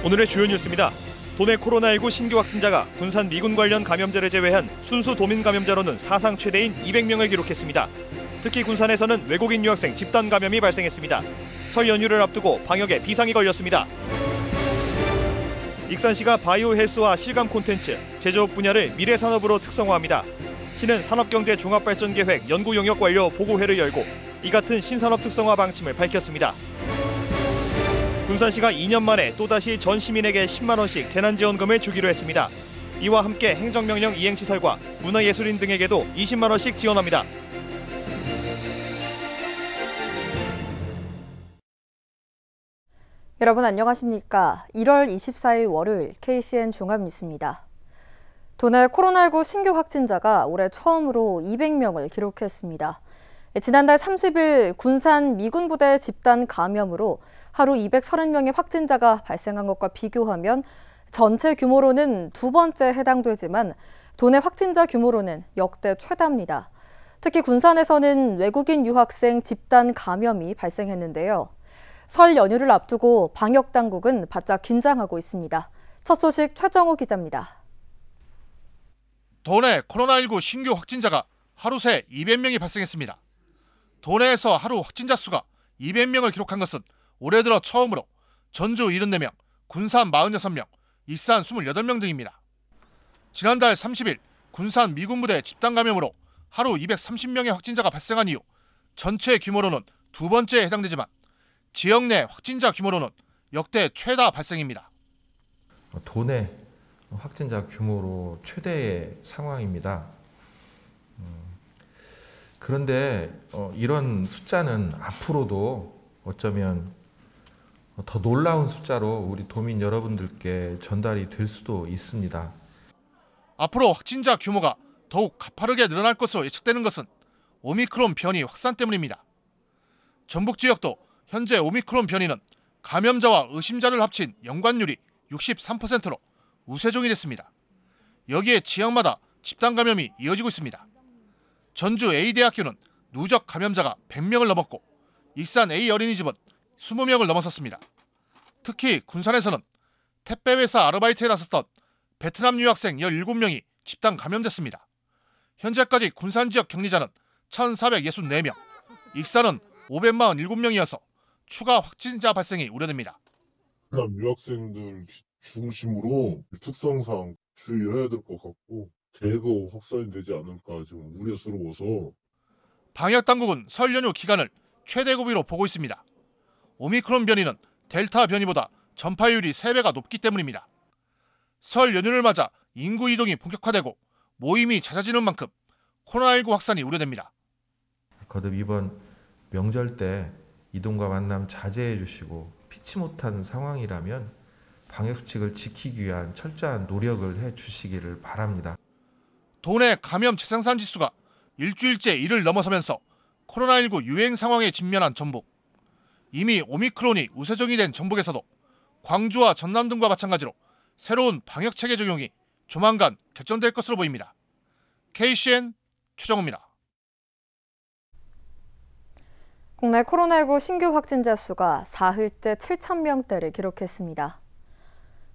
오늘의 주요 뉴스입니다. 도내 코로나19 신규 확진자가 군산 미군 관련 감염자를 제외한 순수 도민 감염자로는 사상 최대인 200명을 기록했습니다. 특히 군산에서는 외국인 유학생 집단 감염이 발생했습니다. 설 연휴를 앞두고 방역에 비상이 걸렸습니다. 익산시가 바이오 헬스와 실감 콘텐츠, 제조업 분야를 미래산업으로 특성화합니다. 시는 산업경제 종합발전계획 연구 용역 완료 보고회를 열고 이 같은 신산업 특성화 방침을 밝혔습니다. 군산시가 2년 만에 또다시 전 시민에게 10만 원씩 재난지원금을 주기로 했습니다. 이와 함께 행정명령 이행시설과 문화예술인 등에게도 20만 원씩 지원합니다. 여러분 안녕하십니까? 1월 24일 월요일 KCN 종합뉴스입니다. 도내 코로나19 신규 확진자가 올해 처음으로 200명을 기록했습니다. 지난달 30일 군산 미군부대 집단 감염으로 하루 230명의 확진자가 발생한 것과 비교하면 전체 규모로는 두 번째 해당되지만 도내 확진자 규모로는 역대 최다입니다. 특히 군산에서는 외국인 유학생 집단 감염이 발생했는데요. 설 연휴를 앞두고 방역당국은 바짝 긴장하고 있습니다. 첫 소식 최정호 기자입니다. 도내 코로나19 신규 확진자가 하루 새 200명이 발생했습니다. 도내에서 하루 확진자 수가 200명을 기록한 것은 올해 들어 처음으로 전주 74명, 군산 46명, 익산 28명 등입니다. 지난달 30일 군산 미군부대 집단 감염으로 하루 230명의 확진자가 발생한 이후 전체 규모로는 두 번째에 해당되지만 지역 내 확진자 규모로는 역대 최다 발생입니다. 도내 확진자 규모로 최대의 상황입니다. 그런데 이런 숫자는 앞으로도 어쩌면 더 놀라운 숫자로 우리 도민 여러분들께 전달이 될 수도 있습니다. 앞으로 확진자 규모가 더욱 가파르게 늘어날 것으로 예측되는 것은 오미크론 변이 확산 때문입니다. 전북 지역도 현재 오미크론 변이는 감염자와 의심자를 합친 연관율이 63%로 우세종이 됐습니다. 여기에 지역마다 집단 감염이 이어지고 있습니다. 전주 A대학교는 누적 감염자가 100명을 넘었고 익산 A어린이집은 20명을 넘어섰습니다. 특히 군산에서는 택배회사 아르바이트에 나섰던 베트남 유학생 17명이 집단 감염됐습니다. 현재까지 군산 지역 격리자는 1,464명, 익산은 547명이어서 추가 확진자 발생이 우려됩니다. 유학생들 중심으로 특성상 주의해야 될 것 같고 대거 확산이 되지 않을까 지금 우려스러워서 방역당국은 설 연휴 기간을 최대 고비로 보고 있습니다. 오미크론 변이는 델타 변이보다 전파율이 3배가 높기 때문입니다. 설 연휴를 맞아 인구 이동이 본격화되고 모임이 잦아지는 만큼 코로나19 확산이 우려됩니다. 거듭 이번 명절 때 이동과 만남 자제해 주시고 피치 못한 상황이라면 방역수칙을 지키기 위한 철저한 노력을 해 주시기를 바랍니다. 도내 감염 재생산 지수가 일주일째 1을 넘어서면서 코로나19 유행 상황에 직면한 전북. 이미 오미크론이 우세종이 된 전북에서도 광주와 전남 등과 마찬가지로 새로운 방역체계 적용이 조만간 결정될 것으로 보입니다. KCN 최정호입니다. 국내 코로나19 신규 확진자 수가 4흘째 7,000명대를 기록했습니다.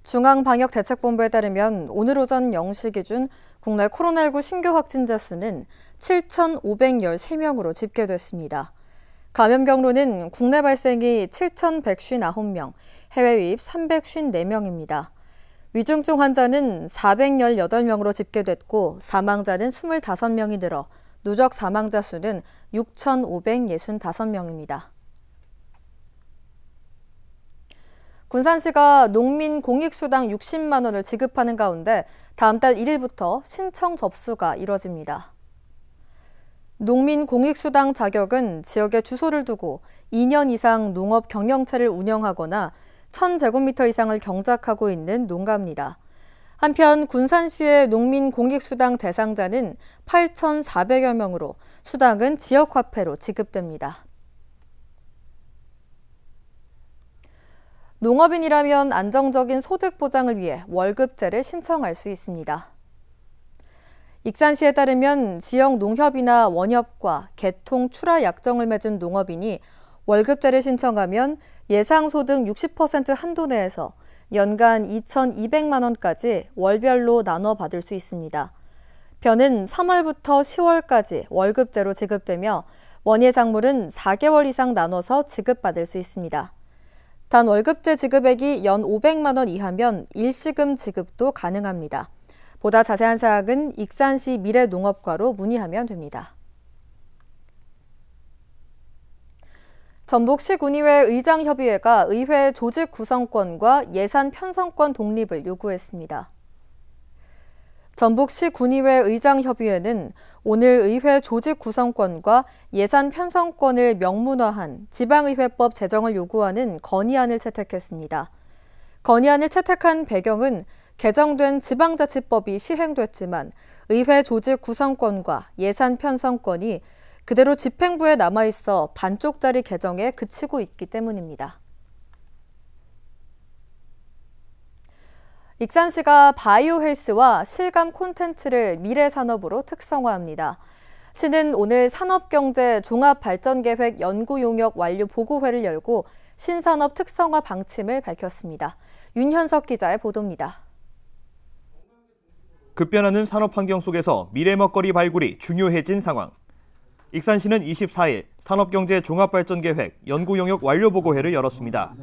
중앙방역대책본부에 따르면 오늘 오전 0시 기준 국내 코로나19 신규 확진자 수는 7,513명으로 집계됐습니다. 감염 경로는 국내 발생이 7,159명, 해외 유입 354명입니다. 위중증 환자는 418명으로 집계됐고 사망자는 25명이 늘어 누적 사망자 수는 6,565명입니다. 군산시가 농민 공익수당 60만 원을 지급하는 가운데 다음 달 1일부터 신청 접수가 이뤄집니다. 농민 공익수당 자격은 지역에 주소를 두고 2년 이상 농업 경영체를 운영하거나 1,000제곱미터 이상을 경작하고 있는 농가입니다. 한편 군산시의 농민 공익수당 대상자는 8,400여 명으로 수당은 지역화폐로 지급됩니다. 농업인이라면 안정적인 소득 보장을 위해 월급제를 신청할 수 있습니다. 익산시에 따르면 지역 농협이나 원협과 개통 출하 약정을 맺은 농업인이 월급제를 신청하면 예상소득 60% 한도 내에서 연간 2,200만 원까지 월별로 나눠 받을 수 있습니다. 변은 3월부터 10월까지 월급제로 지급되며 원예 작물은 4개월 이상 나눠서 지급받을 수 있습니다. 단 월급제 지급액이 연 500만 원 이하면 일시금 지급도 가능합니다. 보다 자세한 사항은 익산시 미래농업과로 문의하면 됩니다. 전북시군의회 의장협의회가 의회 조직 구성권과 예산 편성권 독립을 요구했습니다. 전북시군의회 의장협의회는 오늘 의회 조직 구성권과 예산 편성권을 명문화한 지방의회법 제정을 요구하는 건의안을 채택했습니다. 건의안을 채택한 배경은 개정된 지방자치법이 시행됐지만 의회 조직 구성권과 예산 편성권이 그대로 집행부에 남아있어 반쪽짜리 개정에 그치고 있기 때문입니다. 익산시가 바이오 헬스와 실감 콘텐츠를 미래산업으로 특성화합니다. 시는 오늘 산업경제 종합발전계획 연구용역 완료 보고회를 열고 신산업 특성화 방침을 밝혔습니다. 윤현석 기자의 보도입니다. 급변하는 산업 환경 속에서 미래 먹거리 발굴이 중요해진 상황. 익산시는 24일 산업경제 종합발전계획 연구용역 완료 보고회를 열었습니다.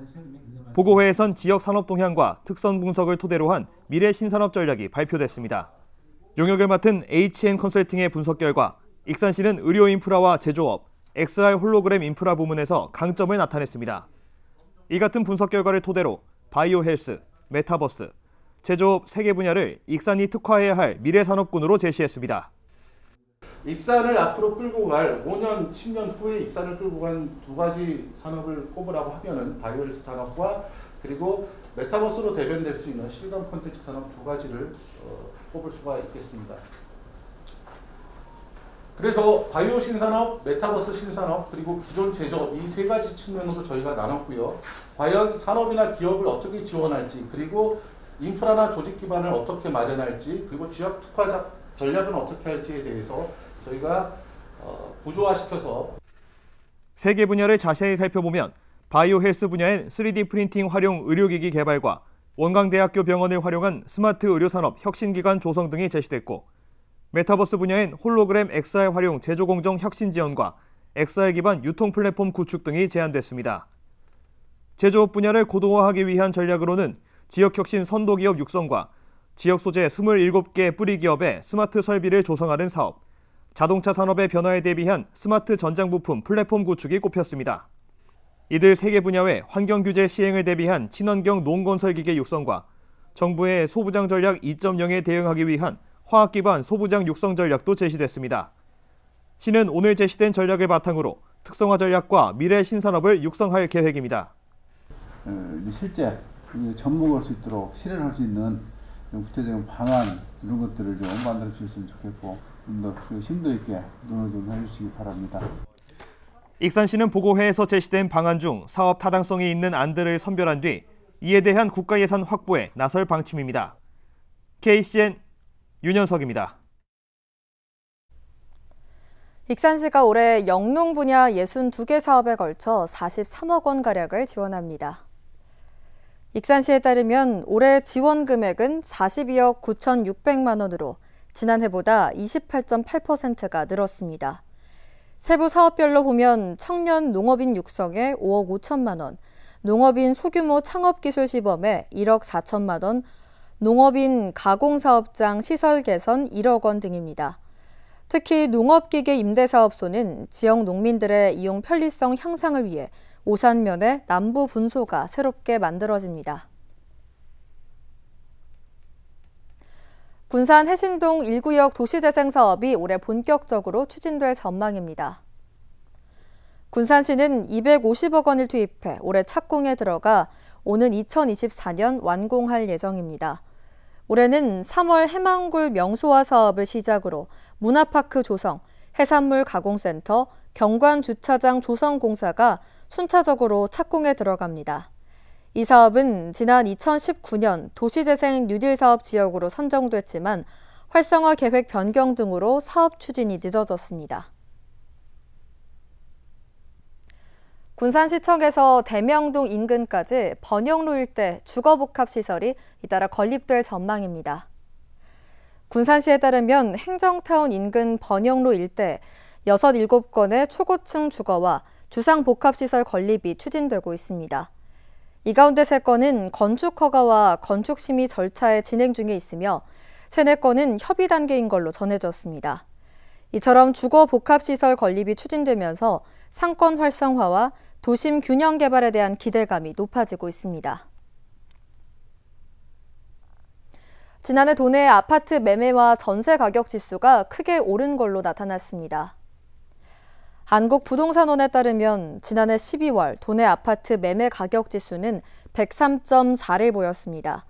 보고회에선 지역 산업 동향과 특성 분석을 토대로 한 미래 신산업 전략이 발표됐습니다. 용역을 맡은 HN 컨설팅의 분석 결과 익산시는 의료 인프라와 제조업, XR 홀로그램 인프라 부문에서 강점을 나타냈습니다. 이 같은 분석 결과를 토대로 바이오 헬스, 메타버스, 제조업 3개 분야를 익산이 특화해야 할 미래 산업군으로 제시했습니다. 익산을 앞으로 끌고 갈 5년, 10년 후에 익산을 끌고 간 두 가지 산업을 꼽으라고 하면은 바이오헬스 산업과 그리고 메타버스로 대변될 수 있는 실감 콘텐츠 산업 두 가지를 꼽을 수가 있겠습니다. 그래서 바이오 신산업, 메타버스 신산업, 그리고 기존 제조업 이 세 가지 측면으로 저희가 나눴고요. 과연 산업이나 기업을 어떻게 지원할지, 그리고 인프라나 조직 기반을 어떻게 마련할지, 그리고 지역 특화 전략은 어떻게 할지에 대해서 저희가 구조화시켜서 3개 분야를 자세히 살펴보면 바이오 헬스 분야엔 3D 프린팅 활용 의료기기 개발과 원광대학교 병원을 활용한 스마트 의료산업 혁신기관 조성 등이 제시됐고, 메타버스 분야엔 홀로그램 XR 활용 제조공정 혁신 지원과 XR 기반 유통 플랫폼 구축 등이 제안됐습니다. 제조업 분야를 고도화하기 위한 전략으로는 지역혁신 선도기업 육성과 지역 소재 27개 뿌리 기업의 스마트 설비를 조성하는 사업, 자동차 산업의 변화에 대비한 스마트 전장부품 플랫폼 구축이 꼽혔습니다. 이들 3개 분야 외 환경규제 시행을 대비한 친환경 농건설기계 육성과 정부의 소부장 전략 2.0에 대응하기 위한 화학 기반 소부장 육성 전략도 제시됐습니다. 시는 오늘 제시된 전략을 바탕으로 특성화 전략과 미래 신산업을 육성할 계획입니다. 실제 접목할 수 있도록 실현할 수 있는 구체적인 방안 이런 것들을 좀 만들어 주셨으면 좋겠고 좀 더 심도 있게 논의 좀 해주시기 바랍니다. 익산시는 보고회에서 제시된 방안 중 사업 타당성이 있는 안들을 선별한 뒤 이에 대한 국가 예산 확보에 나설 방침입니다. KCN 윤현석입니다. 익산시가 올해 영농 분야 62개 사업에 걸쳐 43억 원 가량을 지원합니다. 익산시에 따르면 올해 지원 금액은 42억 9,600만 원으로 지난해보다 28.8%가 늘었습니다. 세부 사업별로 보면 청년 농업인 육성에 5억 5천만 원, 농업인 소규모 창업기술 시범에 1억 4천만 원, 농업인 가공사업장 시설 개선 1억 원 등입니다. 특히 농업기계 임대사업소는 지역 농민들의 이용 편리성 향상을 위해 오산면에 남부 분소가 새롭게 만들어집니다. 군산 해신동 1구역 도시재생 사업이 올해 본격적으로 추진될 전망입니다. 군산시는 250억 원을 투입해 올해 착공에 들어가 오는 2024년 완공할 예정입니다. 올해는 3월 해망굴 명소화 사업을 시작으로 문화파크 조성, 해산물 가공센터, 경관주차장 조성 공사가 순차적으로 착공에 들어갑니다. 이 사업은 지난 2019년 도시재생 뉴딜 사업 지역으로 선정됐지만 활성화 계획 변경 등으로 사업 추진이 늦어졌습니다. 군산시청에서 대명동 인근까지 번영로 일대 주거복합시설이 잇따라 건립될 전망입니다. 군산시에 따르면 행정타운 인근 번영로 일대 6, 7건의 초고층 주거와 주상복합시설 건립이 추진되고 있습니다. 이 가운데 3건은 건축 허가와 건축 심의 절차에 진행 중에 있으며 3, 4건은 협의 단계인 걸로 전해졌습니다. 이처럼 주거 복합시설 건립이 추진되면서 상권 활성화와 도심 균형 개발에 대한 기대감이 높아지고 있습니다. 지난해 도내 아파트 매매와 전세 가격 지수가 크게 오른 걸로 나타났습니다. 한국부동산원에 따르면 지난해 12월 도내 아파트 매매 가격 지수는 103.4를 보였습니다.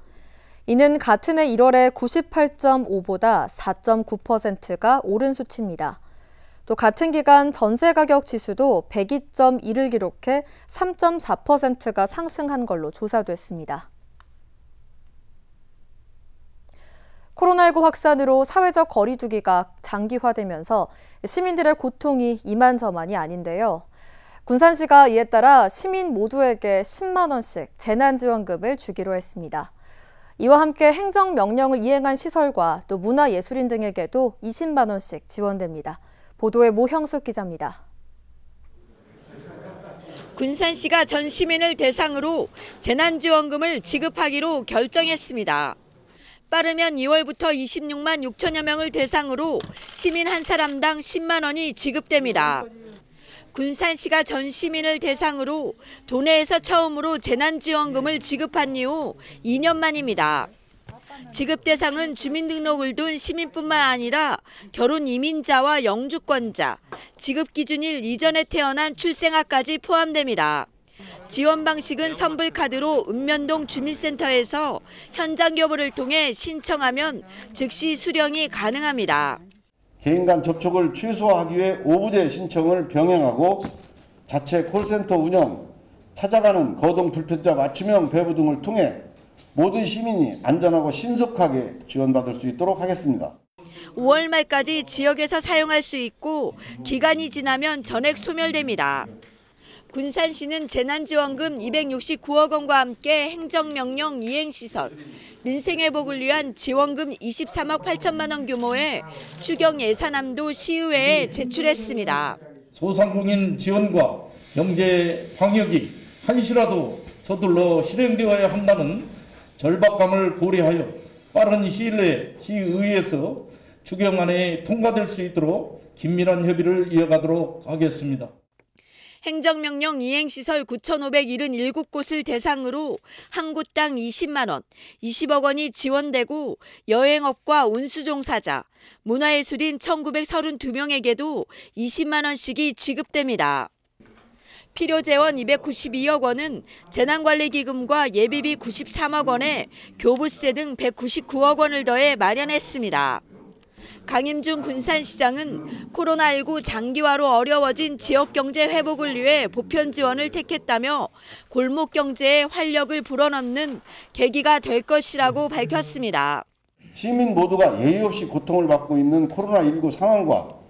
이는 같은 해 1월의 98.5보다 4.9%가 오른 수치입니다. 또 같은 기간 전세 가격 지수도 102.1을 기록해 3.4%가 상승한 걸로 조사됐습니다. 코로나19 확산으로 사회적 거리 두기가 장기화되면서 시민들의 고통이 이만저만이 아닌데요. 군산시가 이에 따라 시민 모두에게 10만 원씩 재난지원금을 주기로 했습니다. 이와 함께 행정명령을 이행한 시설과 또 문화예술인 등에게도 20만 원씩 지원됩니다. 보도에 모형숙 기자입니다. 군산시가 전 시민을 대상으로 재난지원금을 지급하기로 결정했습니다. 빠르면 2월부터 26만 6천여 명을 대상으로 시민 한 사람당 10만 원이 지급됩니다. 군산시가 전 시민을 대상으로 도내에서 처음으로 재난지원금을 지급한 이후 2년 만입니다. 지급 대상은 주민등록을 둔 시민뿐만 아니라 결혼 이민자와 영주권자, 지급 기준일 이전에 태어난 출생아까지 포함됩니다. 지원 방식은 선불카드로 읍면동 주민센터에서 현장 교부를 통해 신청하면 즉시 수령이 가능합니다. 개인 간 접촉을 최소화하기 위해 오부제 신청을 병행하고 자체 콜센터 운영, 찾아가는 거동 불편자 맞춤형 배부 등을 통해 모든 시민이 안전하고 신속하게 지원받을 수 있도록 하겠습니다. 5월 말까지 지역에서 사용할 수 있고 기간이 지나면 전액 소멸됩니다. 군산시는 재난지원금 269억 원과 함께 행정명령 이행시설, 민생회복을 위한 지원금 23억 8천만 원 규모의 추경 예산안도 시의회에 제출했습니다. 소상공인 지원과 경제 방역이 한시라도 서둘러 실행되어야 한다는 절박감을 고려하여 빠른 시일 내에 시의회에서 추경안이 통과될 수 있도록 긴밀한 협의를 이어가도록 하겠습니다. 행정명령 이행시설 9,577곳을 대상으로 한 곳당 20만 원, 20억 원이 지원되고 여행업과 운수종사자, 문화예술인 1,932명에게도 20만 원씩이 지급됩니다. 필요재원 292억 원은 재난관리기금과 예비비 93억 원에 교부세 등 199억 원을 더해 마련했습니다. 강임중 군산시장은 코로나19 장기화로 어려워진 지역경제 회복을 위해 보편 지원을 택했다며 골목경제에 활력을 불어넣는 계기가 될 것이라고 밝혔습니다. 시민 모두가 예의 없이 고통을 받고 있는 코로나19 상황과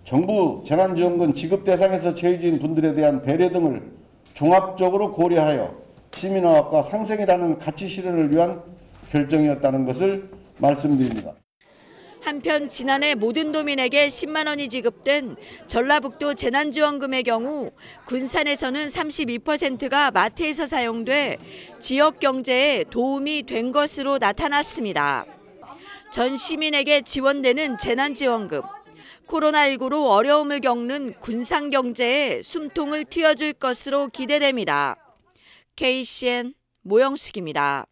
정부 재난지원금 지급 대상에서 처해진 분들에 대한 배려 등을 종합적으로 고려하여 시민화합과 상생이라는 가치 실현을 위한 결정이었다는 것을 말씀드립니다. 한편 지난해 모든 도민에게 10만 원이 지급된 전라북도 재난지원금의 경우 군산에서는 32%가 마트에서 사용돼 지역 경제에 도움이 된 것으로 나타났습니다. 전 시민에게 지원되는 재난지원금, 코로나19로 어려움을 겪는 군산 경제에 숨통을 트여줄 것으로 기대됩니다. KCN 모영숙입니다.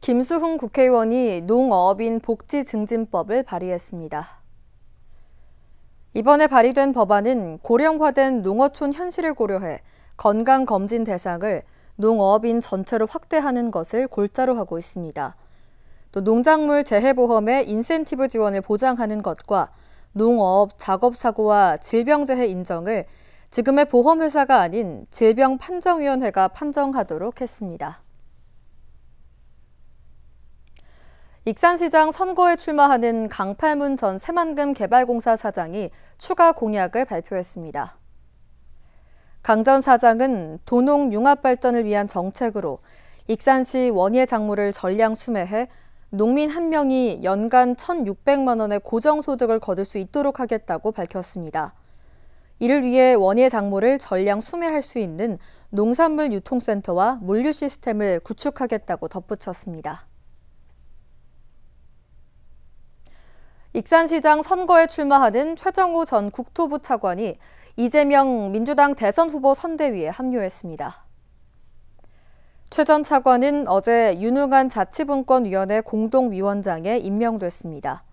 김수훈 국회의원이 농어업인 복지증진법을 발의했습니다. 이번에 발의된 법안은 고령화된 농어촌 현실을 고려해 건강검진 대상을 농어업인 전체로 확대하는 것을 골자로 하고 있습니다. 또 농작물 재해보험의 인센티브 지원을 보장하는 것과 농어업 작업사고와 질병재해 인정을 지금의 보험회사가 아닌 질병판정위원회가 판정하도록 했습니다. 익산시장 선거에 출마하는 강팔문 전 새만금 개발공사 사장이 추가 공약을 발표했습니다. 강 전 사장은 도농 융합 발전을 위한 정책으로 익산시 원예 작물을 전량 수매해 농민 한 명이 연간 1,600만 원의 고정소득을 거둘 수 있도록 하겠다고 밝혔습니다. 이를 위해 원예 작물을 전량 수매할 수 있는 농산물 유통센터와 물류 시스템을 구축하겠다고 덧붙였습니다. 익산시장 선거에 출마하는 최정호 전 국토부 차관이 이재명 민주당 대선 후보 선대위에 합류했습니다. 최 전 차관은 어제 윤웅한 자치분권위원회 공동위원장에 임명됐습니다.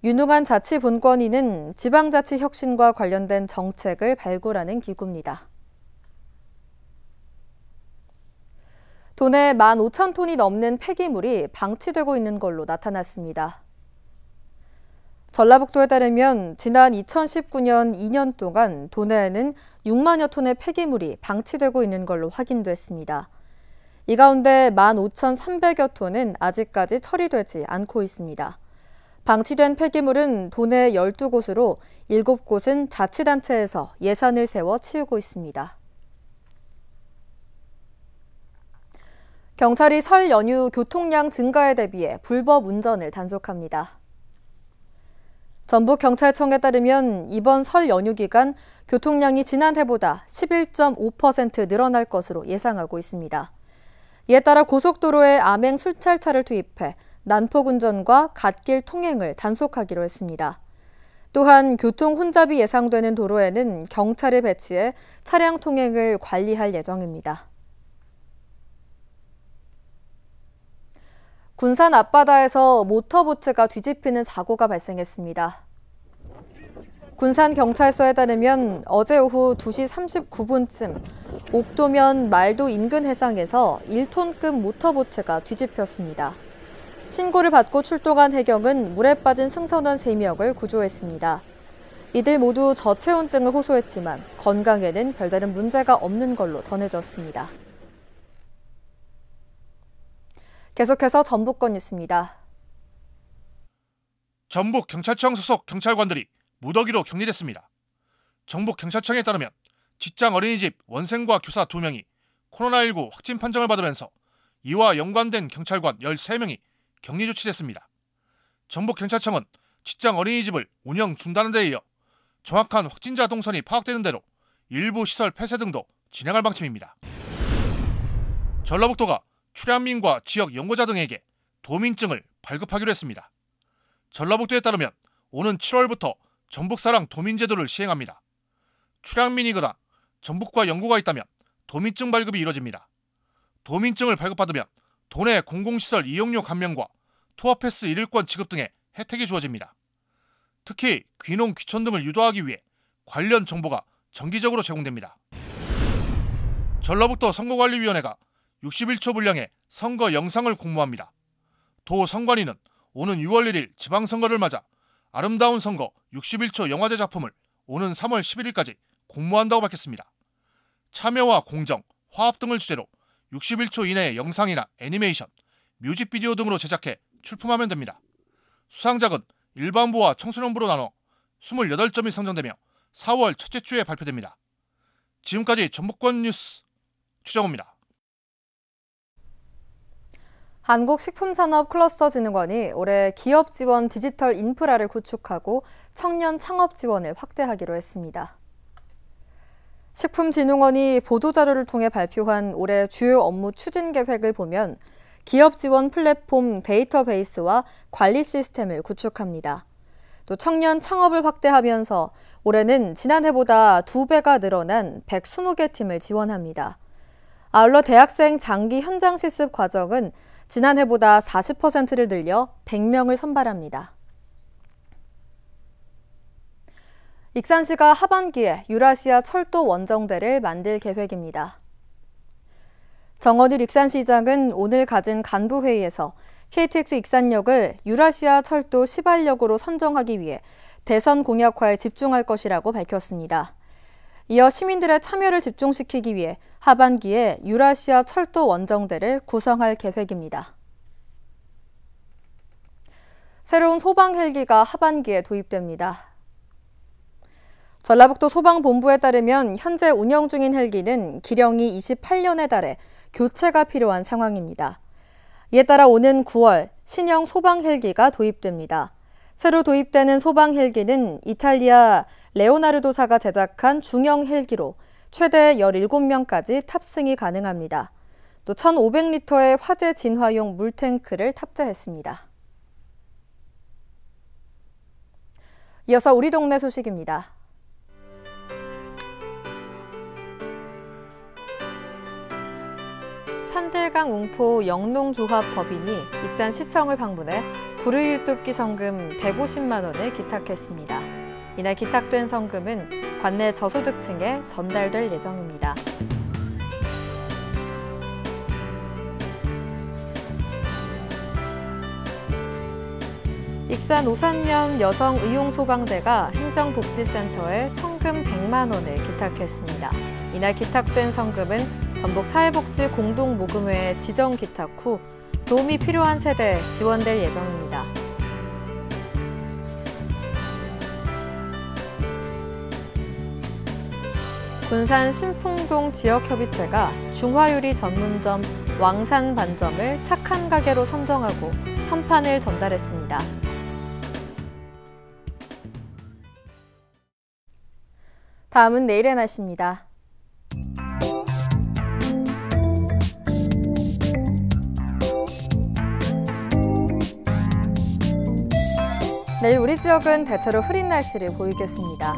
윤웅한 자치분권위는 지방자치 혁신과 관련된 정책을 발굴하는 기구입니다. 도내 15,000톤이 넘는 폐기물이 방치되고 있는 걸로 나타났습니다. 전라북도에 따르면 지난 2019년 2년 동안 도내에는 6만여 톤의 폐기물이 방치되고 있는 걸로 확인됐습니다. 이 가운데 15,300여 톤은 아직까지 처리되지 않고 있습니다. 방치된 폐기물은 도내 12곳으로 7곳은 자치단체에서 예산을 세워 치우고 있습니다. 경찰이 설 연휴 교통량 증가에 대비해 불법 운전을 단속합니다. 전북경찰청에 따르면 이번 설 연휴 기간 교통량이 지난해보다 11.5% 늘어날 것으로 예상하고 있습니다. 이에 따라 고속도로에 암행 순찰차를 투입해 난폭 운전과 갓길 통행을 단속하기로 했습니다. 또한 교통 혼잡이 예상되는 도로에는 경찰을 배치해 차량 통행을 관리할 예정입니다. 군산 앞바다에서 모터보트가 뒤집히는 사고가 발생했습니다. 군산경찰서에 따르면 어제 오후 2시 39분쯤 옥도면 말도 인근 해상에서 1톤급 모터보트가 뒤집혔습니다. 신고를 받고 출동한 해경은 물에 빠진 승선원 3명을 구조했습니다. 이들 모두 저체온증을 호소했지만 건강에는 별다른 문제가 없는 걸로 전해졌습니다. 계속해서 전북권 뉴스입니다. 전북경찰청 소속 경찰관들이 무더기로 격리됐습니다. 전북경찰청에 따르면 직장 어린이집 원생과 교사 2명이 코로나19 확진 판정을 받으면서 이와 연관된 경찰관 13명이 격리 조치됐습니다. 전북경찰청은 직장 어린이집을 운영 중단한 데 이어 정확한 확진자 동선이 파악되는 대로 일부 시설 폐쇄 등도 진행할 방침입니다. 전라북도가 출향민과 지역 연고자 등에게 도민증을 발급하기로 했습니다. 전라북도에 따르면 오는 7월부터 전북사랑 도민제도를 시행합니다. 출향민이거나 전북과 연고가 있다면 도민증 발급이 이뤄집니다. 도민증을 발급받으면 도내 공공시설 이용료 감면과 투어패스 1일권 지급 등의 혜택이 주어집니다. 특히 귀농, 귀촌 등을 유도하기 위해 관련 정보가 정기적으로 제공됩니다. 전라북도 선거관리위원회가 61초 분량의 선거 영상을 공모합니다. 도 선관위는 오는 6월 1일 지방선거를 맞아 아름다운 선거 61초 영화제 작품을 오는 3월 11일까지 공모한다고 밝혔습니다. 참여와 공정, 화합 등을 주제로 61초 이내의 영상이나 애니메이션, 뮤직비디오 등으로 제작해 출품하면 됩니다. 수상작은 일반부와 청소년부로 나눠 28점이 선정되며 4월 첫째 주에 발표됩니다. 지금까지 전북권 뉴스 최정호입니다. 한국식품산업클러스터진흥원이 올해 기업 지원 디지털 인프라를 구축하고 청년 창업 지원을 확대하기로 했습니다. 식품진흥원이 보도자료를 통해 발표한 올해 주요 업무 추진 계획을 보면 기업 지원 플랫폼 데이터베이스와 관리 시스템을 구축합니다. 또 청년 창업을 확대하면서 올해는 지난해보다 2배가 늘어난 120개 팀을 지원합니다. 아울러 대학생 장기 현장 실습 과정은 지난해보다 40%를 늘려 100명을 선발합니다. 익산시가 하반기에 유라시아 철도 원정대를 만들 계획입니다. 정원율 익산시장은 오늘 가진 간부회의에서 KTX 익산역을 유라시아 철도 시발역으로 선정하기 위해 대선 공약화에 집중할 것이라고 밝혔습니다. 이어 시민들의 참여를 집중시키기 위해 하반기에 유라시아 철도 원정대를 구성할 계획입니다. 새로운 소방 헬기가 하반기에 도입됩니다. 전라북도 소방본부에 따르면 현재 운영 중인 헬기는 기령이 28년에 달해 교체가 필요한 상황입니다. 이에 따라 오는 9월 신형 소방 헬기가 도입됩니다. 새로 도입되는 소방 헬기는 이탈리아 레오나르도사가 제작한 중형 헬기로 최대 17명까지 탑승이 가능합니다. 또 1,500리터의 화재 진화용 물탱크를 탑재했습니다. 이어서 우리 동네 소식입니다. 산들강 웅포 영농조합법인이 익산시청을 방문해 불의유뚝기 성금 150만 원을 기탁했습니다. 이날 기탁된 성금은 관내 저소득층에 전달될 예정입니다. 익산 오산면 여성의용소방대가 행정복지센터에 성금 100만 원을 기탁했습니다. 이날 기탁된 성금은 전북 사회복지공동모금회에 지정 기탁 후 도움이 필요한 세대에 지원될 예정입니다. 군산 신풍동 지역협의체가 중화요리 전문점 왕산 반점을 착한 가게로 선정하고 현판을 전달했습니다. 다음은 내일의 날씨입니다. 내일 우리 지역은 대체로 흐린 날씨를 보이겠습니다.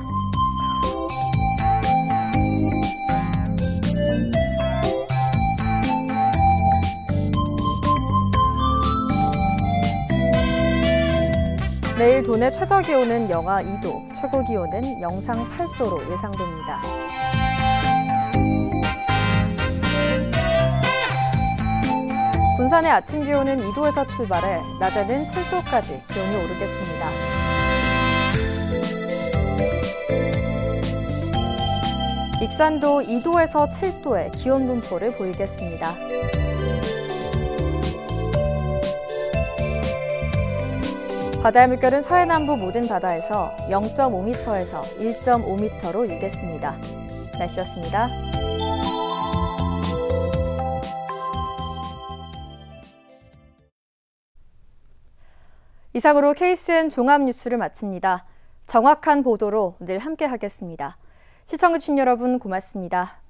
내일 도내 최저기온은 영하 2도, 최고기온은 영상 8도로 예상됩니다. 군산의 아침 기온은 2도에서 출발해 낮에는 7도까지 기온이 오르겠습니다. 익산도 2도에서 7도의 기온 분포를 보이겠습니다. 바다의 물결은 서해남부 모든 바다에서 0.5m에서 1.5m로 일겠습니다. 날씨였습니다. 이상으로 KCN 종합뉴스를 마칩니다. 정확한 보도로 늘 함께하겠습니다. 시청해주신 여러분 고맙습니다.